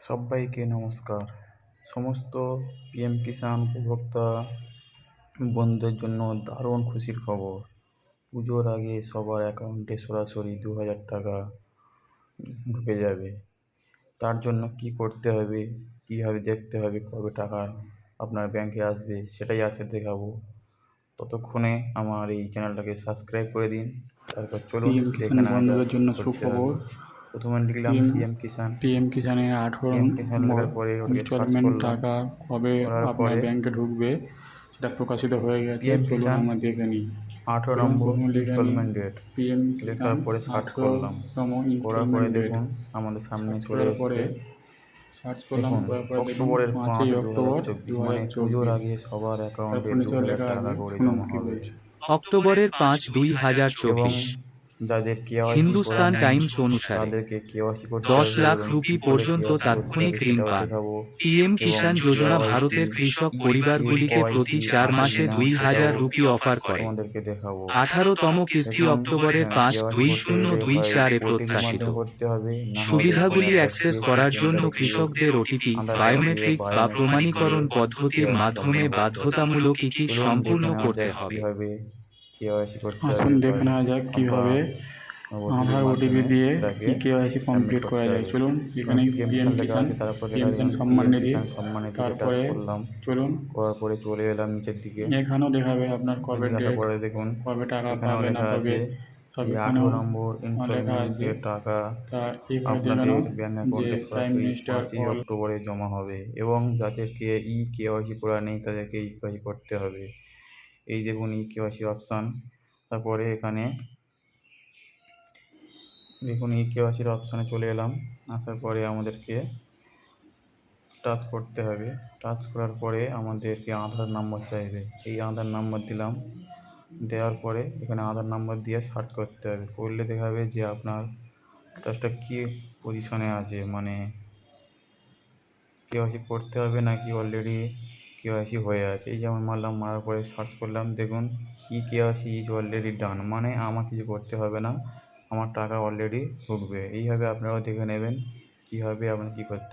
সব্বাইকে নমস্কার। সমস্ত পিএম কিষাণ উপভোক্তা বন্ধুদের জন্য দারুণ খুশির খবর। পুজোর আগে সবার অ্যাকাউন্টে সরাসরি 2000 টাকা ঢুকে যাবে। তার জন্য কি করতে হবে, কীভাবে দেখতে হবে, কবে টাকা আপনার ব্যাংকে আসবে সেটাই আজকে দেখাবো। ততক্ষণে আমার এই চ্যানেলটাকে সাবস্ক্রাইব করে দিন। তারপর চলুন পিএম কিষাণ দেখে নেওয়া যাক বন্ধুদের জন্য কি করতে হবে। সুখবর। প্রথমে লিখলাম পিএম কিষাণ। পিএম কিষাণের 18 পিএম কিষাণ লেখার পরে ওটাকে সার্চ ইনস্টলমেন্ট করলাম। টাকা কবে করার আপনার পরে ব্যাংকে ঢুকবে সেটা প্রকাশিত হয়ে গেছে। পিএম চলুন কিষাণ আমরা দেখে নিই। 18 চলুন নম্বর প্রথমে লিখে নিই ইনস্টলমেন্ট ডেট। পিএম লেখার কিষাণ পরে সার্চ করলাম। 18তম করার পরে ইনস্টলমেন্ট ডেট। দেখুন আমাদের সামনে সার্চ চলে করার পরে এসছে। করার পরে দেখুন অক্টোবরের 5, 5ই অক্টোবর 2024 মানে পুজোর 2024। আগে সবার অ্যাকাউন্টে তারপর নিচে 2000 লেখা টাকা আছে, করে শুনুন জমা কি হবে। বলছে। অক্টোবরের 5, এবং 2024 যাদের কেওয়াইসি করা হিন্দুস্তান নেই টাইমস অনুসারে তাদেরকে কেওয়াইসি করতে 10 হবে লাখ এবং রুপি কি করে পর্যন্ত কেওয়াইসি করতে হবে তাৎক্ষণিক ঋণ সেটাও পান। দেখাবো। পিএম এবং কিষাণ যোজনা KYC ভারতের কৃষক পরিবারগুলিকে প্রতি 4 মাসে কিনা 2000 সেটাও রুপি অফার করে। তোমাদেরকে দেখাবো। 18তম কিস্তি দেখুন, অক্টোবরের এখানে 5, কেওয়াইসি করতে গেলে হয় 2024 এ ওটিপির প্রত্যাশিত। মাধ্যমে করতে হবে, না হলে সুবিধাগুলি কোনো অ্যাক্সেস ব্যক্তি করার জন্য সেন্টারে গিয়ে কৃষকদের ওটিপি, আধার কার্ড দিয়ে বায়োমেট্রিক বা বায়োমেট্রিক প্রমাণীকরণ দিয়ে পদ্ধতির KYC মাধ্যমে সম্পন্ন করতে হবে। বাধ্যতামূলক চলুন সম্পূর্ণ দেখে নেওয়া করতে যাক হবে। কীভাবে কেওয়াইসি করতে আসুন হবে দেখে নেওয়া যাক বা কীভাবে ওটিপির আধার ওটিপি মাধ্যমে দিয়ে সেটাকে কেওয়াইসি সাবমিট কমপ্লিট করা করতে যায়। হবে। চলুন এখানে পিএম পিএম কিষাণ লেখা কিষাণ আছে, তারপর পিএম লেখা কিষাণ দেখুন সম্মান পিএম নিধি। কিষাণ সম্মান নিধিতে টাচ তারপরে করলাম। চলুন করার পরে চলে এলাম নিচের দিকে। এখানেও দেখাবে আপনার কবে এদিকে আসার ডেট, পরে দেখুন কবে টাকা এখানেও পাবে না লেখা পাবে, আছে সব এই এখানেও 18 নম্বর লেখা আছে। ইনস্টলমেন্টের টাকা তা এখানে আপনাদের দেখানো ব্যাংক যে অ্যাকাউন্টে প্রাইম সরাসরি মিনিস্টার 5ই অল অক্টোবরে জমা হবে এবং যাদেরকে কেওয়াইসি করা নেই তাদেরকে কেওয়াইসি করতে হবে। এই দেখুন কেওয়াইসি অপশান। তারপরে এখানে দেখুন কেওয়াইসির অপশানে চলে এলাম। আসার পরে আমাদেরকে টাচ করতে হবে। টাচ করার পরে আমাদেরকে আধার নাম্বার চাইবে, এই আধার নাম্বার দিলাম। দেওয়ার পরে এখানে আধার নাম্বার দিয়ে সার্চ করতে হবে। করলে দেখাবে যে আপনার স্ট্যাটাসটা কী পজিশনে আছে, মানে কেওয়াইসি করতে হবে নাকি অলরেডি কেওয়াইসি হয়ে আছে। এই যেমন মারলাম, মারার পরে সার্চ করলাম, দেখুন কেওয়াইসি ইজ অলরেডি ডান, মানে আমার কিছু করতে হবে না, আমার টাকা অলরেডি ঢুকবে। এইভাবে আপনারাও দেখে নেবেন কীভাবে আপনার কী করতে